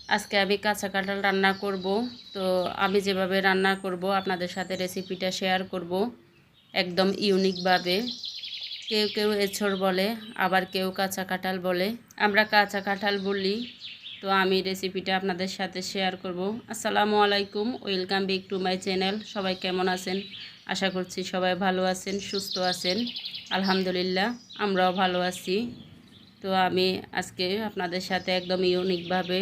আজকে আমি কাঁচা কাঁঠাল রান্না করব। তো আমি যেভাবে রান্না করব আপনাদের সাথে রেসিপিটা শেয়ার করব একদম ইউনিকভাবে। কেউ কেউ এঁচড় বলে, আবার কেউ কাঁচা কাঁঠাল বলে। আমরা কাঁচা কাঁঠাল বলি। তো আমি রেসিপিটা আপনাদের সাথে শেয়ার করব। আসসালামু আলাইকুম, welcome back to my channel. সবাই কেমন আছেন? আশা করছি সবাই ভালো আছেন, সুস্থ আছেন। আলহামদুলিল্লাহ, আমরাও ভালো আছি। তো আমি আজকে আপনাদের সাথে একদম ইউনিকভাবে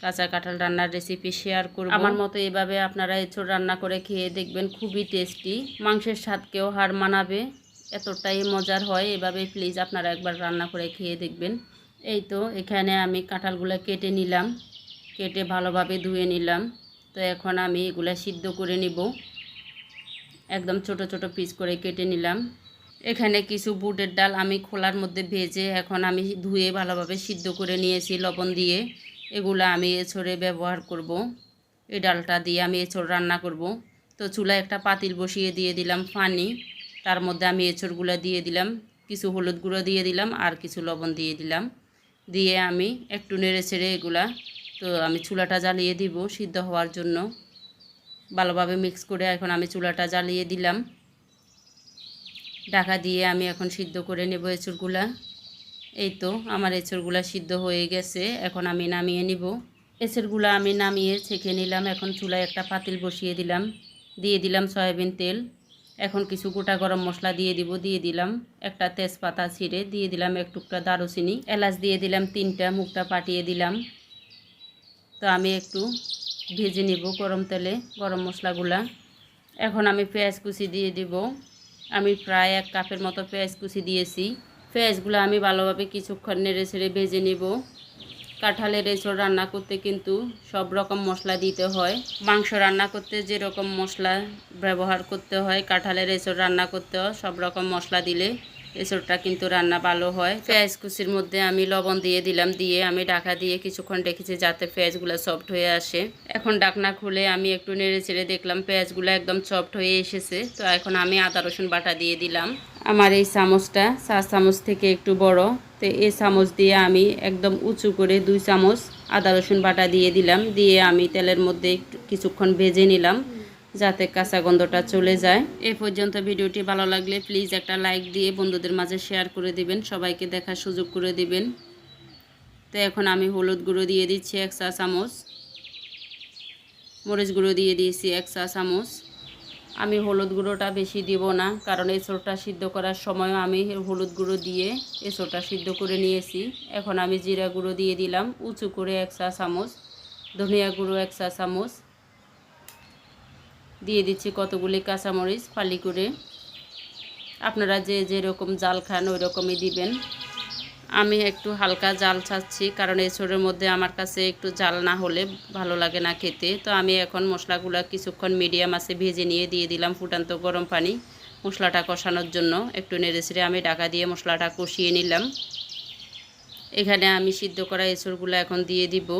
কাঁচা কাঁঠাল রান্নার রেসিপি শেয়ার করব। আমার মতো এভাবে আপনারা এঁচড় রান্না করে খেয়ে দেখবেন, খুবই টেস্টি, মাংসের স্বাদকেও হার মানাবে, এতটাই মজার হয়। এভাবে প্লিজ আপনারা একবার রান্না করে খেয়ে দেখবেন। এই তো এখানে আমি কাঁঠালগুলো কেটে নিলাম, কেটে ভালোভাবে ধুয়ে নিলাম। তো এখন আমি এগুলা সিদ্ধ করে নিব। একদম ছোট ছোট পিস করে কেটে নিলাম। এখানে কিছু বুটের ডাল আমি খোলার মধ্যে ভেজে এখন আমি ধুয়ে ভালোভাবে সিদ্ধ করে নিয়েছি লবণ দিয়ে। এগুলো আমি এঁচড়ে ব্যবহার করব। এই ডালটা দিয়ে আমি এঁচড় রান্না করব। তো চুলায় একটা পাতিল বসিয়ে দিয়ে দিলাম পানি, তার মধ্যে আমি এঁচড়গুলো দিয়ে দিলাম, কিছু হলুদ গুঁড়ো দিয়ে দিলাম আর কিছু লবণ দিয়ে দিলাম। দিয়ে আমি একটু নেড়ে ছেড়ে এগুলা, তো আমি চুলাটা জ্বালিয়ে দিব সিদ্ধ হওয়ার জন্য। ভালোভাবে মিক্স করে এখন আমি চুলাটা জ্বালিয়ে দিলাম। ঢাকা দিয়ে আমি এখন সিদ্ধ করে নেব এঁচড়গুলা। এই তো আমার এঁচড়গুলা সিদ্ধ হয়ে গেছে, এখন আমি নামিয়ে নিব। এঁচড়গুলা আমি নামিয়ে ছেঁকে নিলাম। এখন চুলায় একটা পাতিল বসিয়ে দিলাম, দিয়ে দিলাম সয়াবিন তেল। এখন কিছু গোটা গরম মশলা দিয়ে দিব, দিয়ে দিলাম একটা তেজপাতা ছিঁড়ে, দিয়ে দিলাম এক টুকরা দারুচিনি, এলাচ দিয়ে দিলাম 3টা, মুখটা পাঠিয়ে দিলাম। তো আমি একটু ভেজে নিব গরম তেলে গরম মশলাগুলা। এখন আমি পেঁয়াজ কুচি দিয়ে দিব। আমি প্রায় 1 কাপের মতো পেঁয়াজ কুচি দিয়েছি। পেঁয়াজগুলো আমি ভালোভাবে কিছুক্ষণ নেড়ে ছেড়ে ভেজে নিব। কাঁঠালের এঁচড় রান্না করতে কিন্তু সব রকম মশলা দিতে হয়। মাংস রান্না করতে যেরকম মশলা ব্যবহার করতে হয়, কাঁঠালের এঁচড় রান্না করতেও সব রকম মশলা দিলে এঁচড়টা কিন্তু রান্না ভালো হয়। পেঁয়াজ কুচির মধ্যে আমি লবণ দিয়ে দিলাম, দিয়ে আমি ঢাকা দিয়ে কিছুক্ষণ রেখেছি যাতে পেঁয়াজগুলো সফট হয়ে আসে। এখন ঢাকনা খুলে আমি একটু নেড়ে চেড়ে দেখলাম পেঁয়াজগুলো একদম সফট হয়ে এসেছে। তো এখন আমি আদা রসুন বাটা দিয়ে দিলাম। আমার এই চামচটা 4 চামচ থেকে একটু বড়, তো এই চামচ দিয়ে আমি একদম উঁচু করে 2 চামচ আদা রসুন বাটা দিয়ে দিলাম। দিয়ে আমি তেলের মধ্যে একটু কিছুক্ষণ ভেজে নিলাম যাতে কাঁচা গন্ধটা চলে যায়। এই পর্যন্ত ভিডিওটি ভালো লাগলে প্লিজ একটা লাইক দিয়ে বন্ধুদের মাঝে শেয়ার করে দিবেন, সবাইকে দেখার সুযোগ করে দিবেন। তো এখন আমি হলুদ গুঁড়ো দিয়ে দিচ্ছি 1 চা চামচ, মরিচ গুঁড়ো দিয়ে দিয়েছি 1 চা চামচ। আমি হলুদ গুঁড়োটা বেশি দিব না, কারণ এঁচড়টা সিদ্ধ করার সময় আমি হলুদ গুঁড়ো দিয়ে এঁচড়টা সিদ্ধ করে নিয়েছি। এখন আমি জিরা গুঁড়ো দিয়ে দিলাম উঁচু করে 1 চা চামচ, ধনিয়া গুঁড়ো 1 চা চামচ, দিয়ে দিচ্ছি কতগুলি কাঁচামরিচ ফালি করে। আপনারা যে যেরকম জাল খান ওই রকমই দিবেন। আমি একটু হালকা জাল চাচ্ছি, কারণ এঁচড়ের মধ্যে আমার কাছে একটু জাল না হলে ভালো লাগে না খেতে। তো আমি এখন মশলাগুলো কিছুক্ষণ মিডিয়াম আঁচে ভেজে নিয়ে দিয়ে দিলাম ফুটান্ত গরম পানি মশলাটা কষানোর জন্য। একটু নেড়েচেড়ে আমি ঢাকা দিয়ে মশলাটা কষিয়ে নিলাম। এখানে আমি সিদ্ধ করা এঁচড়গুলো এখন দিয়ে দিব।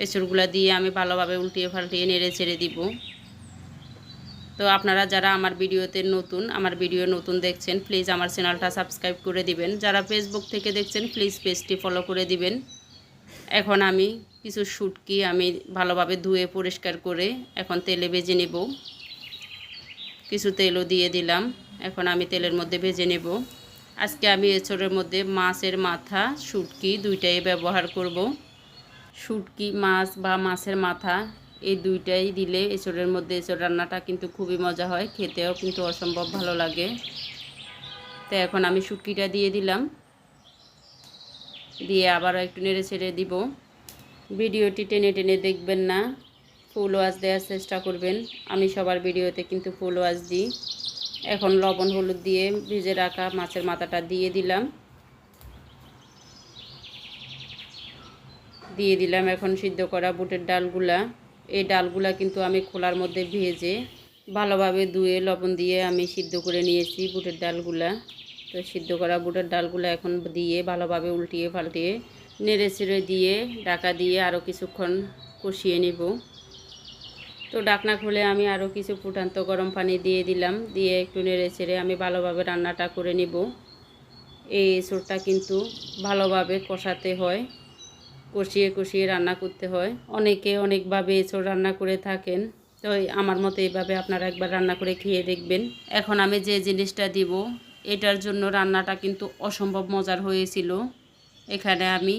এঁচড়গুলো দিয়ে আমি ভালোভাবে উল্টিয়ে পাল্টিয়ে নেড়ে ছেড়ে দিব। তো আপনারা যারা আমার ভিডিও নতুন দেখছেন প্লিজ আমার চ্যানেলটা সাবস্ক্রাইব করে দিবেন। যারা ফেসবুক থেকে দেখছেন প্লিজ পেজটি ফলো করে দিবেন। এখন আমি কিছু শুটকি আমি ভালোভাবে ধুয়ে পরিষ্কার করে এখন তেলে ভেজে নেব। কিছু তেলও দিয়ে দিলাম, এখন আমি তেলের মধ্যে ভেজে নেব। আজকে আমি এঁচড়ের মধ্যে মাছের মাথা শুটকি দুইটাই ব্যবহার করব। শুটকি মাছ বা মাছের মাথা এই দুইটাই দিলে এঁচড়ের মধ্যে এঁচড় রান্নাটা কিন্তু খুবই মজা হয়, খেতেও কিন্তু অসম্ভব ভালো লাগে। তো এখন আমি শুটকিটা দিয়ে দিলাম, দিয়ে আবারও একটু নেড়ে ছেড়ে দিব। ভিডিওটি টেনে টেনে দেখবেন না, ফুল ওয়াশ দেওয়ার চেষ্টা করবেন। আমি সবার ভিডিওতে কিন্তু ফুল ওয়াশ দিই। এখন লবণ হলুদ দিয়ে ভেজে রাখা মাছের মাথাটা দিয়ে দিলাম। এখন সিদ্ধ করা বুটের ডালগুলা, এই ডালগুলা কিন্তু আমি খোলার মধ্যে ভেজে ভালোভাবে ধুয়ে লবণ দিয়ে আমি সিদ্ধ করে নিয়েছি বুটের ডালগুলা। তো সিদ্ধ করা বুটের ডালগুলা এখন দিয়ে ভালোভাবে উল্টিয়ে পাল্টিয়ে নেড়ে ছেড়ে দিয়ে ঢাকা দিয়ে আরও কিছুক্ষণ কষিয়ে নেব। তো ঢাকনা খুলে আমি আরও কিছু ফুটান্ত গরম পানি দিয়ে দিলাম, দিয়ে একটু নেড়ে ছেড়ে আমি ভালোভাবে রান্নাটা করে নেব। এই এঁচড়টা কিন্তু ভালোভাবে কষাতে হয়, কষিয়ে কষিয়ে রান্না করতে হয়। অনেকে অনেকভাবে এঁচড় রান্না করে থাকেন, তো আমার মতো এইভাবে আপনারা একবার রান্না করে খেয়ে দেখবেন। এখন আমি যে জিনিসটা দিব এটার জন্য রান্নাটা কিন্তু অসম্ভব মজার হয়েছিল। এখানে আমি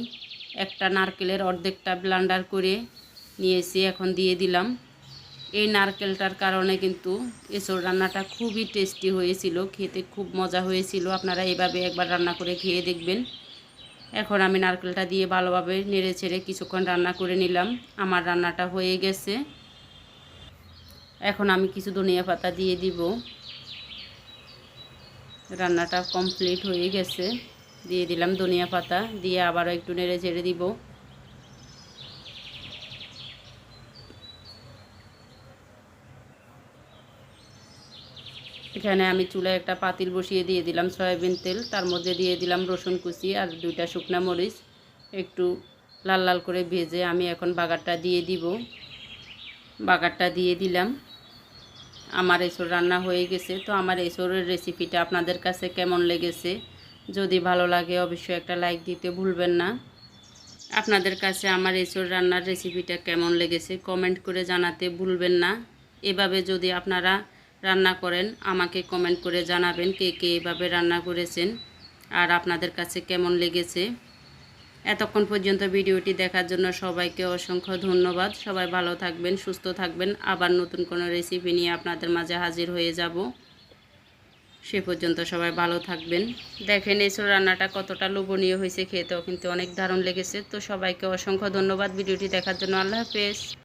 একটা নারকেলের অর্ধেকটা ব্লেন্ডার করে নিয়েছি, এখন দিয়ে দিলাম। এই নারকেলটার কারণে কিন্তু এঁচড় রান্নাটা খুবই টেস্টি হয়েছিল, খেতে খুব মজা হয়েছিল। আপনারা এভাবে একবার রান্না করে খেয়ে দেখবেন। এখন আমি নারকেলটা দিয়ে ভালোভাবে নেড়ে ছেড়ে কিছুক্ষণ রান্না করে নিলাম। আমার রান্নাটা হয়ে গেছে। এখন আমি কিছু ধনিয়া পাতা দিয়ে দিব। রান্নাটা কমপ্লিট হয়ে গেছে, দিয়ে দিলাম ধনিয়া পাতা, দিয়ে আবারও একটু নেড়ে ছেড়ে দিব। এখানে আমি চুলায় একটা পাতিল বসিয়ে দিয়ে দিলাম সয়াবিন তেল, তার মধ্যে দিয়ে দিলাম রসুন কুচি আর 2টা শুকনা মরিচ, একটু লাল লাল করে ভেজে আমি এখন বাগারটা দিয়ে দিব। বাগারটা দিয়ে দিলাম। আমার এঁচড় রান্না হয়ে গেছে। তো আমার এঁচড়ের রেসিপিটা আপনাদের কাছে কেমন লেগেছে, যদি ভালো লাগে অবশ্যই একটা লাইক দিতে ভুলবেন না। আপনাদের কাছে আমার এঁচড় রান্নার রেসিপিটা কেমন লেগেছে কমেন্ট করে জানাতে ভুলবেন না। এভাবে যদি আপনারা রান্না করেন আমাকে কমেন্ট করে জানাবেন কে কে এভাবে রান্না করেছেন আর আপনাদের কাছে কেমন লেগেছে। এতক্ষণ পর্যন্ত ভিডিওটি দেখার জন্য সবাইকে অসংখ্য ধন্যবাদ। সবাই ভালো থাকবেন, সুস্থ থাকবেন। আবার নতুন কোনো রেসিপি নিয়ে আপনাদের মাঝে হাজির হয়ে যাব। সে পর্যন্ত সবাই ভালো থাকবেন। দেখেন এঁচড় রান্নাটা কতটা লোভনীয় হয়েছে, খেতেও কিন্তু অনেক দারুণ লেগেছে। তো সবাইকে অসংখ্য ধন্যবাদ ভিডিওটি দেখার জন্য। আল্লাহ হাফেজ।